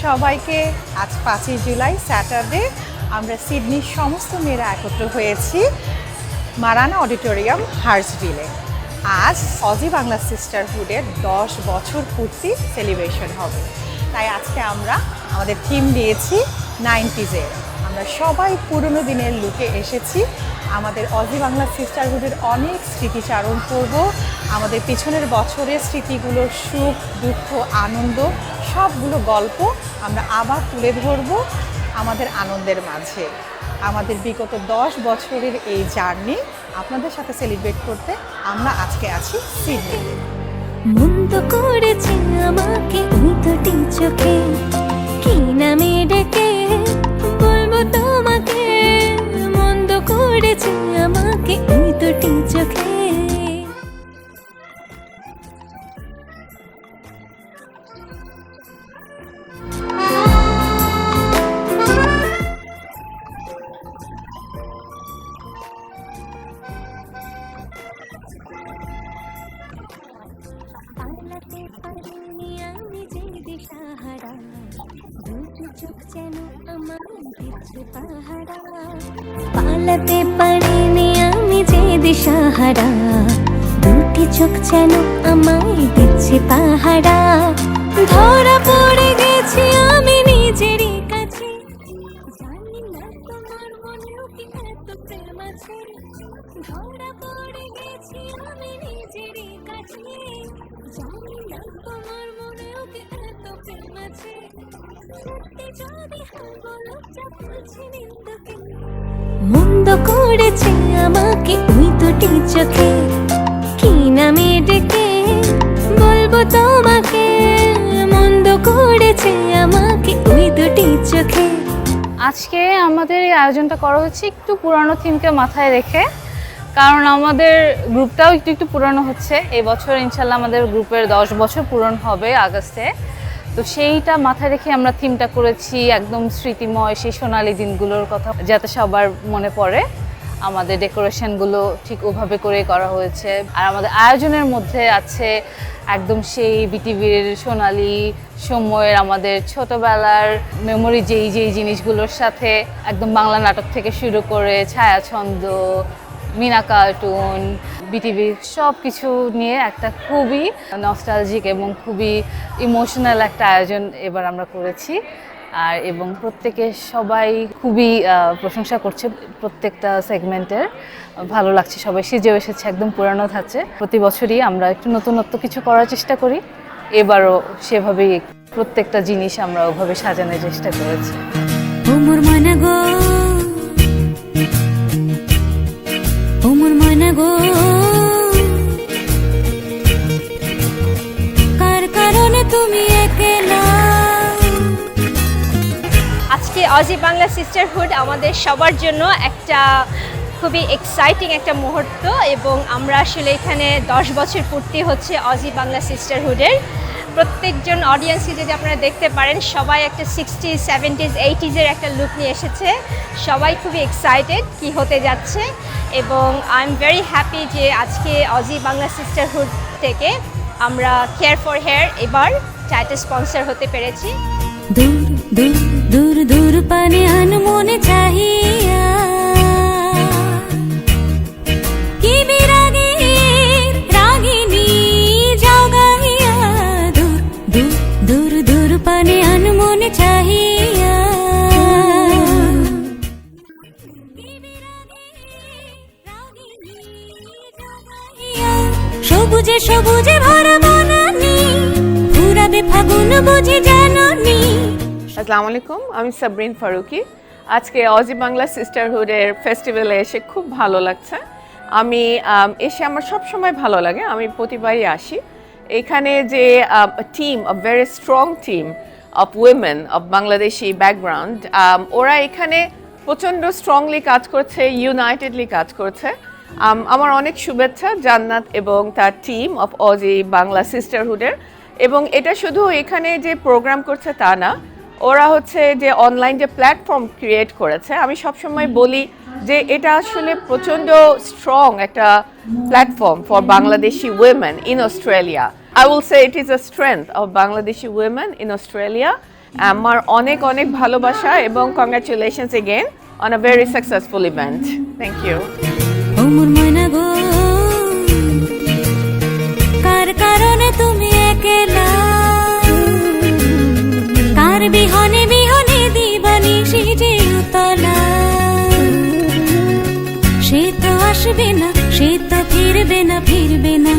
সবাইকে। আজ 5ই জুলাই স্যাটারডে আমরা সিডনির সমস্ত মেয়েরা একত্র হয়েছি মারানা অডিটোরিয়াম হার্সভিলে। আজ অজি বাংলা সিস্টারহুডের 10 বছর পূর্তি সেলিব্রেশন হবে। তাই আজকে আমরা আমাদের থিম দিয়েছি 90s-এর। আমরা সবাই পুরনো দিনের লুকে এসেছি। আমাদের অজি বাংলা সিস্টারহুডের অনেক স্মৃতিচারণ করব। আমাদের পিছনের বছরের স্মৃতিগুলোর সুখ দুঃখ আনন্দ সবগুলো গল্প আমরা আবার তুলে ধরব আমাদের আনন্দের মাঝে। আমাদের বিগত 10 বছরের এই জার্নি আপনাদের সাথে সেলিব্রেট করতে আমরা আজকে আছি সিডনিতে। মন্দ করেছে আমাকে ওই দুটি চোখে, কি নামে ডেকে বলবো তোমাকে। মন্দ করেছে আমাকে ওই দুটি চোখে। পালাতে পারিনি আমি যে দিশাহারা, দুটো চোখ যেন আমার দিচ্ছে পাহারা। পালাতে পারিনি আমি যে দিশাহারা, দুটি চোখ যেন আমায় দিচ্ছে পাহারা। ধরা পড়ে গেছি আমি নিজেরই কাছে, জানি না তোমার মনেও কি এত প্রেম আছে। ধরা পড়ে গেছি আমি নিজেরই কাছে, জানি না তোমার মনেও কি এত প্রেম আছে। সত্যি যদি হয় বলো যা বলছি নিন্দুকে। মন্দ করেছে আমাকে ওই দুটি চোখে, কি নামে ডেকে বলবো তোমাকে। মন্দ করেছে আমাকে ওই দুটি চোখে। আজকে আমাদের এই আয়োজনটা করা হচ্ছে একটু পুরানো থিমকে মাথায় রেখে, কারণ আমাদের গ্রুপটাও একটু পুরানো হচ্ছে। এই বছর ইনশাল্লাহ আমাদের গ্রুপের 10 বছর পূরণ হবে আগস্টে। তো সেইটা মাথায় রেখে আমরা থিমটা করেছি একদম স্মৃতিময় সেই সোনালী দিনগুলোর কথা যাতে সবার মনে পড়ে। আমাদের ডেকোরেশনগুলো ঠিক ওভাবে করেই করা হয়েছে। আর আমাদের আয়োজনের মধ্যে আছে একদম সেই বিটিভির সোনালী সময়ের আমাদের ছোটবেলার মেমোরি যেই জিনিসগুলোর সাথে একদম বাংলা নাটক থেকে শুরু করে ছায়াছন্দ, মিনা কার্টুন, বিটিভি সব কিছু নিয়ে একটা খুবই নস্টালজিক এবং খুবই ইমোশনাল একটা আয়োজন এবার আমরা করেছি। আর এবং প্রত্যেকে সবাই খুবই প্রশংসা করছে প্রত্যেকটা সেগমেন্টের। ভালো লাগছে, সবাই সেজেও এসেছে একদম পুরানো ধাঁচে। প্রতি বছরই আমরা একটু নতুনত্ব কিছু করার চেষ্টা করি, এবারও সেভাবেই প্রত্যেকটা জিনিস আমরা ওভাবে সাজানোর চেষ্টা করেছি। ওমর ময়না গো, ওমর ময়না গো, কার কারণে তুমি একলা। আজকে অজি বাংলা সিস্টারহুড আমাদের সবার জন্য একটা খুবই এক্সাইটিং একটা মুহূর্ত, এবং আমরা আসলে এখানে 10 বছর পূর্তি হচ্ছে অজি বাংলা সিস্টারহুডের। প্রত্যেকজন অডিয়েন্সকে যদি আপনারা দেখতে পারেন, সবাই একটা 60s, 70s, 80s-এর একটা লুক নিয়ে এসেছে। সবাই খুবই এক্সাইটেড কি হতে যাচ্ছে, এবং আই এম ভেরি হ্যাপি যে আজকে অজি বাংলা সিস্টারহুড থেকে আমরা কেয়ার ফর হেয়ার এবার টাইটেল স্পন্সর হতে পেরেছি। দূর দূর দূর দূর পানে আনমনে চাহিয়া, কি বিরাগের রাগিনী যাও গাইয়া। দূর দূর দূর দূর পানে আনমনে চাহিয়া, কি বিরাগের রাগিনী যাও গাইয়া। সবুজে সবুজে ভরা বনানী, ফুরাবে ফাগুন বুঝি জাননি। আসসালামু আলাইকুম, আমি সাবরিন ফারুকি। আজকে অজি বাংলা সিস্টারহুডের ফেস্টিভ্যালে এসে খুব ভালো লাগছে। আমি এসে আমার সব সময় ভালো লাগে, আমি প্রতিবারই আসি। এখানে যে team, a very strong team of women of Bangladeshi background, ওরা এখানে প্রচণ্ড স্ট্রংলি কাজ করছে, ইউনাইটেডলি কাজ করছে। আমার অনেক শুভেচ্ছা জান্নাত এবং তার টিম অফ অজি বাংলা সিস্টারহুডের। এবং এটা শুধু এখানে যে প্রোগ্রাম করছে তা না, ওরা হচ্ছে যে অনলাইন যে প্ল্যাটফর্ম ক্রিয়েট করেছে। আমি সবসময় বলি যে এটা আসলে প্রচণ্ড স্ট্রং একটা platform for Bangladeshi women in Australia. I will say it is a strength of Bangladeshi women in Australia, আমার অনেক অনেক ভালোবাসা এবং congratulations again on a very successful event. Thank you. ও মোর ময়না গো, কার কারণে তুমি একলা, কার বিহনে বিহনে দিবানি সিজে উতলা। সে তো আসবে না, সে তো ফিরবে না, ফিরবে না